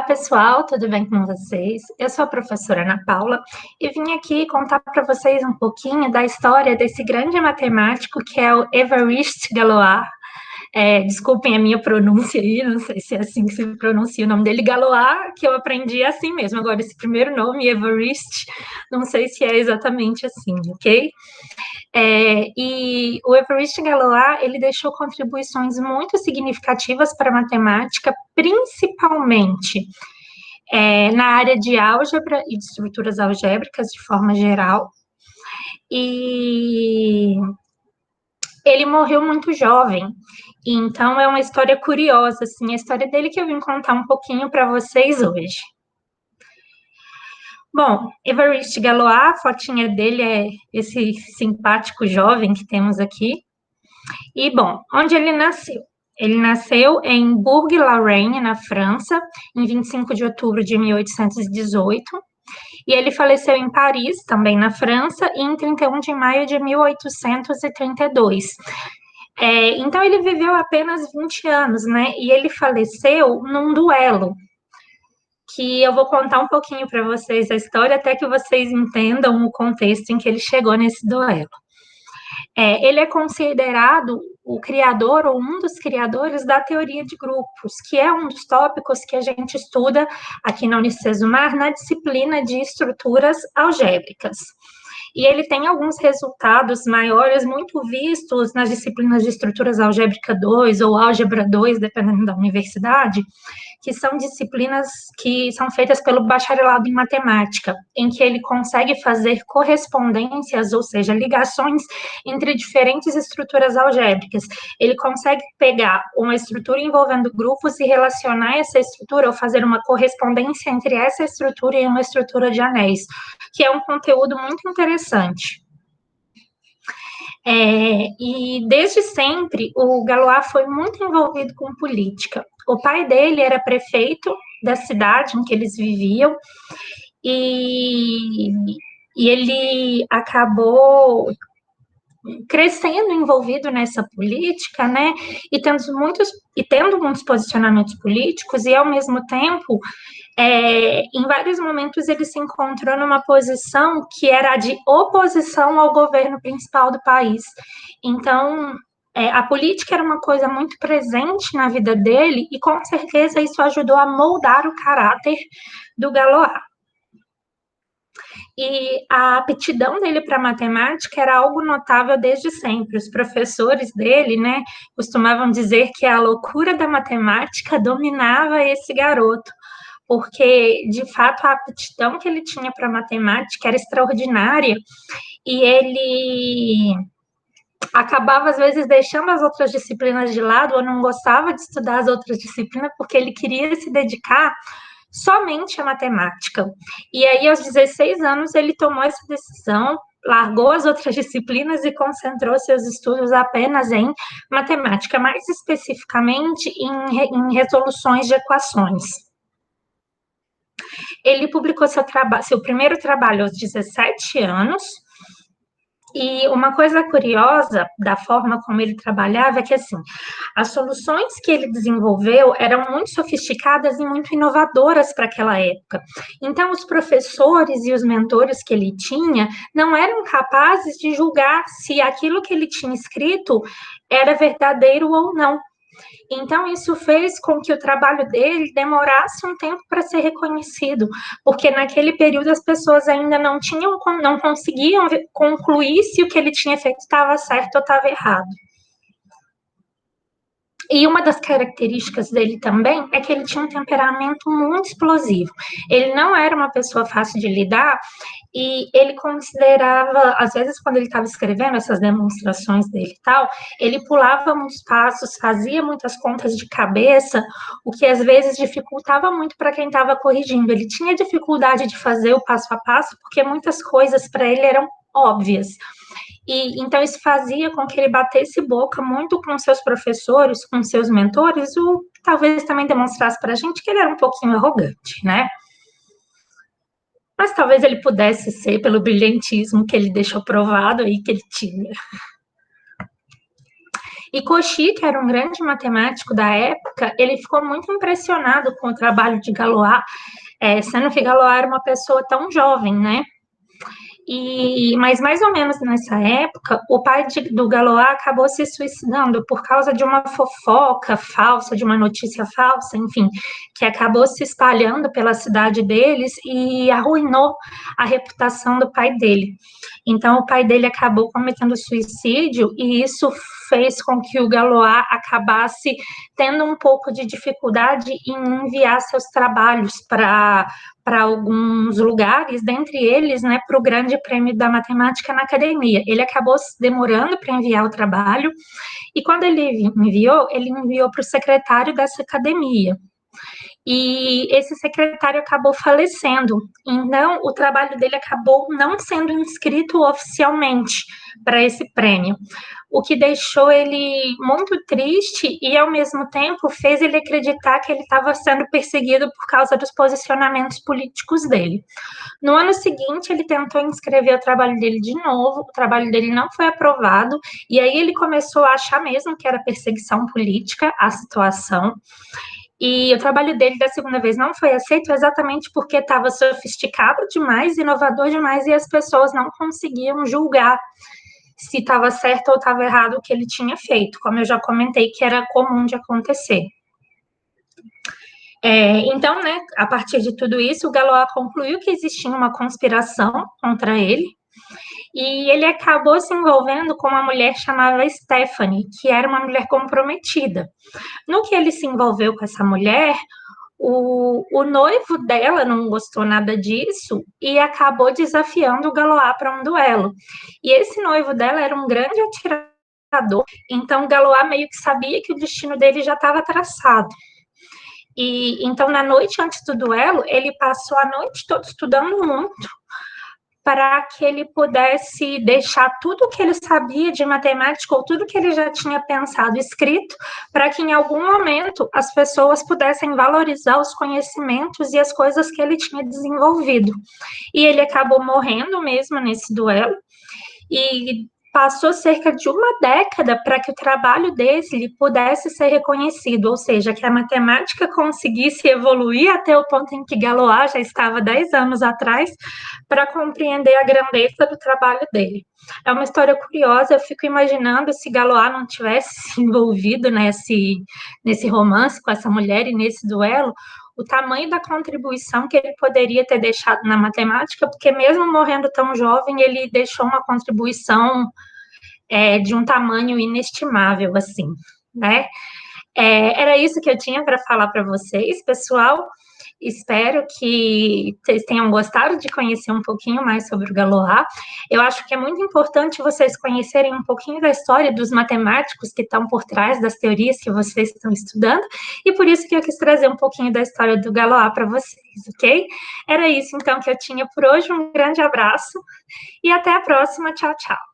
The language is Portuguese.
Pessoal, tudo bem com vocês? Eu sou a professora Ana Paula e vim aqui contar para vocês um pouquinho da história desse grande matemático que é o Évariste Galois. Desculpem a minha pronúncia aí, não sei se é assim que se pronuncia o nome dele, Galois, que eu aprendi assim mesmo. Agora, esse primeiro nome, Évariste, não sei se é exatamente assim, ok? E o Évariste Galois, ele deixou contribuições muito significativas para a matemática, principalmente na área de álgebra e de estruturas algébricas de forma geral. E ele morreu muito jovem, então é uma história curiosa, assim, a história dele que eu vim contar um pouquinho para vocês hoje. Bom, Évariste Galois, a fotinha dele é esse simpático jovem que temos aqui. E, bom, onde ele nasceu? Ele nasceu em Bourg-la-Reine, na França, em 25 de outubro de 1818. E ele faleceu em Paris, também na França, em 31 de maio de 1832. Então, ele viveu apenas 20 anos, né? E ele faleceu num duelo, que eu vou contar um pouquinho para vocês a história, até que vocês entendam o contexto em que ele chegou nesse duelo. Ele é considerado o criador ou um dos criadores da teoria de grupos, que é um dos tópicos que a gente estuda aqui na Unicesumar na disciplina de estruturas algébricas. E ele tem alguns resultados maiores muito vistos nas disciplinas de estruturas algébrica 2 ou álgebra 2, dependendo da universidade, que são disciplinas que são feitas pelo bacharelado em matemática, em que ele consegue fazer correspondências, ou seja, ligações entre diferentes estruturas algébricas. Ele consegue pegar uma estrutura envolvendo grupos e relacionar essa estrutura, ou fazer uma correspondência entre essa estrutura e uma estrutura de anéis, que é um conteúdo muito interessante. E desde sempre o Galois foi muito envolvido com política. O pai dele era prefeito da cidade em que eles viviam e ele acabou crescendo envolvido nessa política, né? E tendo muitos posicionamentos políticos e ao mesmo tempo em vários momentos ele se encontrou numa posição que era de oposição ao governo principal do país. Então, a política era uma coisa muito presente na vida dele e, com certeza, isso ajudou a moldar o caráter do Galois. E a aptidão dele para matemática era algo notável desde sempre. Os professores dele, né, costumavam dizer que a loucura da matemática dominava esse garoto, porque, de fato, a aptidão que ele tinha para matemática era extraordinária, e ele acabava, às vezes, deixando as outras disciplinas de lado, ou não gostava de estudar as outras disciplinas, porque ele queria se dedicar somente à matemática. E aí, aos 16 anos, ele tomou essa decisão, largou as outras disciplinas e concentrou seus estudos apenas em matemática, mais especificamente em resoluções de equações. Ele publicou seu primeiro trabalho aos 17 anos, e uma coisa curiosa da forma como ele trabalhava é que, assim, as soluções que ele desenvolveu eram muito sofisticadas e muito inovadoras para aquela época. Então, os professores e os mentores que ele tinha não eram capazes de julgar se aquilo que ele tinha escrito era verdadeiro ou não. Então, isso fez com que o trabalho dele demorasse um tempo para ser reconhecido, porque naquele período as pessoas ainda não conseguiam concluir se o que ele tinha feito estava certo ou estava errado. E uma das características dele também é que ele tinha um temperamento muito explosivo. Ele não era uma pessoa fácil de lidar, e ele considerava, às vezes, quando ele estava escrevendo essas demonstrações dele e tal, ele pulava muitos passos, fazia muitas contas de cabeça, o que às vezes dificultava muito para quem estava corrigindo. Ele tinha dificuldade de fazer o passo a passo, porque muitas coisas para ele eram óbvias. E então isso fazia com que ele batesse boca muito com seus professores, com seus mentores, o que talvez também demonstrasse para a gente que ele era um pouquinho arrogante, né? Mas talvez ele pudesse ser pelo brilhantismo que ele deixou provado aí que ele tinha. E Cauchy, que era um grande matemático da época, ele ficou muito impressionado com o trabalho de Galois, sendo que Galois era uma pessoa tão jovem, né? Mas mais ou menos nessa época, o pai do Galois acabou se suicidando por causa de uma fofoca falsa, de uma notícia falsa, enfim, que acabou se espalhando pela cidade deles e arruinou a reputação do pai dele. Então, o pai dele acabou cometendo suicídio e isso fez com que o Galois acabasse tendo um pouco de dificuldade em enviar seus trabalhos para alguns lugares, dentre eles, né, para o Grande Prêmio da Matemática na Academia. Ele acabou se demorando para enviar o trabalho, e quando ele enviou para o secretário dessa academia. E esse secretário acabou falecendo. Então, o trabalho dele acabou não sendo inscrito oficialmente para esse prêmio, o que deixou ele muito triste e, ao mesmo tempo, fez ele acreditar que ele estava sendo perseguido por causa dos posicionamentos políticos dele. No ano seguinte, ele tentou inscrever o trabalho dele de novo, o trabalho dele não foi aprovado, e aí ele começou a achar mesmo que era perseguição política a situação. E o trabalho dele da segunda vez não foi aceito exatamente porque estava sofisticado demais, inovador demais, e as pessoas não conseguiam julgar se estava certo ou estava errado o que ele tinha feito, como eu já comentei que era comum de acontecer. Então, né, a partir de tudo isso, o Galois concluiu que existia uma conspiração contra ele, e ele acabou se envolvendo com uma mulher chamada Stephanie, que era uma mulher comprometida. No que ele se envolveu com essa mulher, o noivo dela não gostou nada disso e acabou desafiando o Galois para um duelo. E esse noivo dela era um grande atirador, então o Galois meio que sabia que o destino dele já estava traçado. E então, na noite antes do duelo, ele passou a noite toda estudando muito para que ele pudesse deixar tudo o que ele sabia de matemática ou tudo que ele já tinha pensado escrito, para que em algum momento as pessoas pudessem valorizar os conhecimentos e as coisas que ele tinha desenvolvido. E ele acabou morrendo mesmo nesse duelo, e passou cerca de uma década para que o trabalho dele pudesse ser reconhecido, ou seja, que a matemática conseguisse evoluir até o ponto em que Galois já estava 10 anos atrás, para compreender a grandeza do trabalho dele. É uma história curiosa, eu fico imaginando se Galois não tivesse se envolvido nesse romance com essa mulher e nesse duelo, o tamanho da contribuição que ele poderia ter deixado na matemática, porque mesmo morrendo tão jovem, ele deixou uma contribuição de um tamanho inestimável, assim, né? Era isso que eu tinha para falar para vocês, pessoal. Espero que vocês tenham gostado de conhecer um pouquinho mais sobre o Galois. Eu acho que é muito importante vocês conhecerem um pouquinho da história dos matemáticos que estão por trás das teorias que vocês estão estudando, e por isso que eu quis trazer um pouquinho da história do Galois para vocês, ok? Era isso, então, que eu tinha por hoje. Um grande abraço e até a próxima. Tchau, tchau.